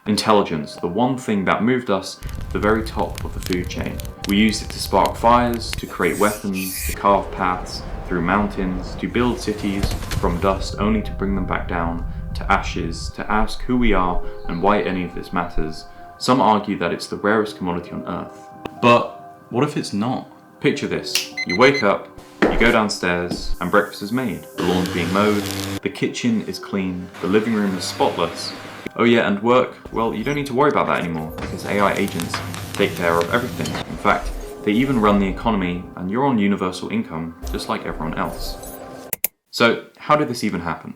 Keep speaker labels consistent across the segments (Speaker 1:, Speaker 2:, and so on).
Speaker 1: Intelligence, the one thing that moved us to the very top of the food chain. We used it to spark fires, to create weapons, to carve paths through mountains, to build cities from dust only to bring them back down to ashes, to ask who we are and why any of this matters. Some argue that it's the rarest commodity on Earth. But what if it's not? Picture this. You wake up, you go downstairs, and breakfast is made. The lawn's being mowed, the kitchen is clean, the living room is spotless. Oh yeah, and work, well, you don't need to worry about that anymore because AI agents take care of everything. In fact, they even run the economy and you're on universal income just like everyone else. So, how did this even happen?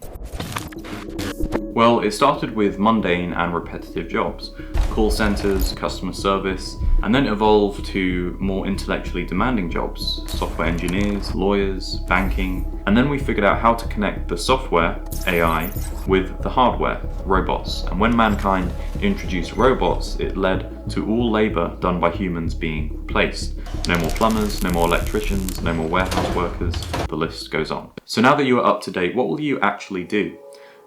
Speaker 1: Well, it started with mundane and repetitive jobs, call centers, customer service, and then evolved to more intellectually demanding jobs, software engineers, lawyers, banking, and then we figured out how to connect the software, AI, with the hardware, robots. And when mankind introduced robots, it led to all labor done by humans being replaced. No more plumbers, no more electricians, no more warehouse workers, the list goes on. So now that you are up to date, what will you actually do?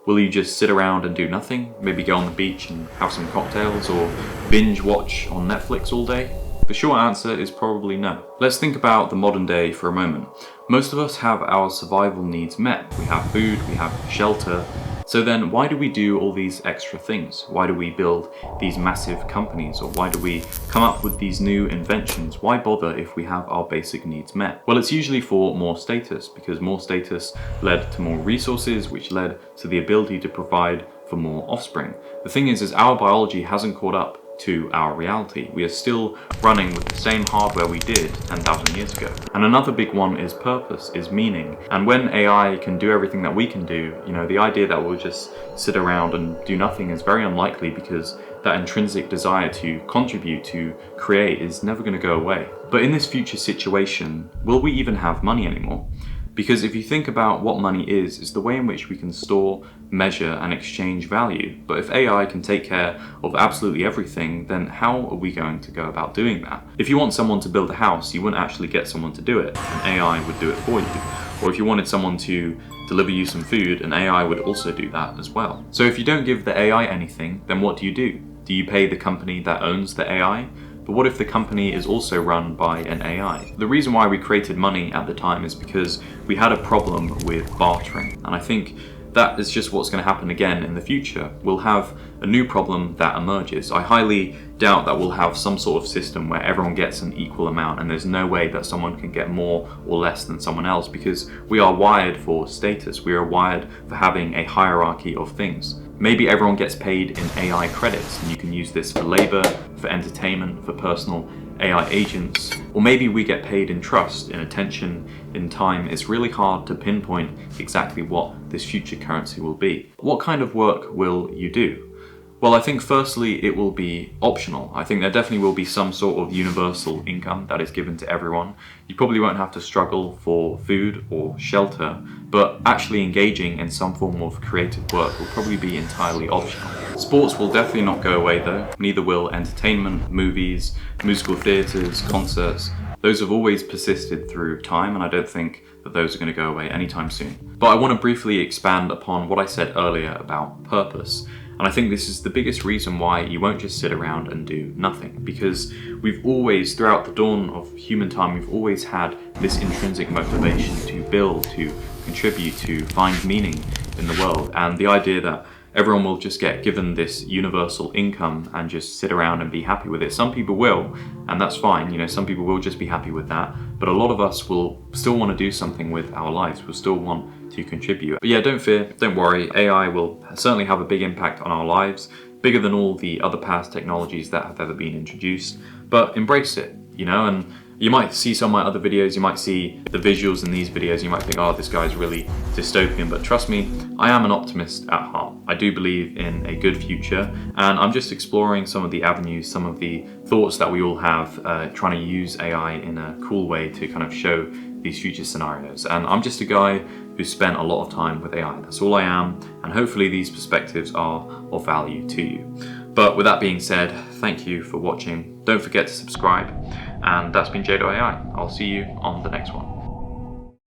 Speaker 1: Will you just sit around and do nothing? Maybe go on the beach and have some cocktails or binge watch on Netflix all day? The short answer is probably no. Let's think about the modern day for a moment. Most of us have our survival needs met. We have food, we have shelter. So then why do we do all these extra things? Why do we build these massive companies? Or why do we come up with these new inventions? Why bother if we have our basic needs met? Well, it's usually for more status, because more status led to more resources, which led to the ability to provide for more offspring. The thing is our biology hasn't caught up to our reality. We are still running with the same hardware we did 10,000 years ago. And another big one is purpose, is meaning. And when AI can do everything that we can do, the idea that we'll just sit around and do nothing is very unlikely, because that intrinsic desire to contribute, to create, is never going to go away. But in this future situation, will we even have money anymore? Because if you think about what money is, it's the way in which we can store, measure, and exchange value. But if AI can take care of absolutely everything, then how are we going to go about doing that? If you want someone to build a house, you wouldn't actually get someone to do it. An AI would do it for you. Or if you wanted someone to deliver you some food, an AI would also do that as well. So if you don't give the AI anything, then what do? Do you pay the company that owns the AI? But what if the company is also run by an AI? The reason why we created money at the time is because we had a problem with bartering. And I think that is just what's going to happen again in the future. We'll have a new problem that emerges. I highly doubt that we'll have some sort of system where everyone gets an equal amount and there's no way that someone can get more or less than someone else, because we are wired for status. We are wired for having a hierarchy of things. Maybe everyone gets paid in AI credits and you can use this for labor, for entertainment, for personal AI agents. Or maybe we get paid in trust, in attention, in time. It's really hard to pinpoint exactly what this future currency will be. What kind of work will you do? Well, I think firstly it will be optional. I think there definitely will be some sort of universal income that is given to everyone. You probably won't have to struggle for food or shelter, but actually engaging in some form of creative work will probably be entirely optional. Sports will definitely not go away though, neither will entertainment, movies, musical theatres, concerts. Those have always persisted through time, and I don't think that those are going to go away anytime soon. But I want to briefly expand upon what I said earlier about purpose. And I think this is the biggest reason why you won't just sit around and do nothing, because we've always, throughout the dawn of human time, we've always had this intrinsic motivation to build, to contribute, to find meaning in the world. And the idea that everyone will just get given this universal income and just sit around and be happy with it. Some people will, and that's fine. Some people will just be happy with that. But a lot of us will still want to do something with our lives. We'll still want to contribute. But yeah, don't fear, don't worry. AI will certainly have a big impact on our lives, bigger than all the other past technologies that have ever been introduced. But embrace it, and you might see some of my other videos, you might see the visuals in these videos, you might think, oh, this guy's really dystopian, but trust me, I am an optimist at heart. I do believe in a good future, and I'm just exploring some of the avenues, some of the thoughts that we all have, trying to use AI in a cool way to kind of show these future scenarios. And I'm just a guy who spent a lot of time with AI. That's all I am, and hopefully these perspectives are of value to you. But with that being said, thank you for watching. Don't forget to subscribe. And that's been Jado AI. I'll see you on the next one.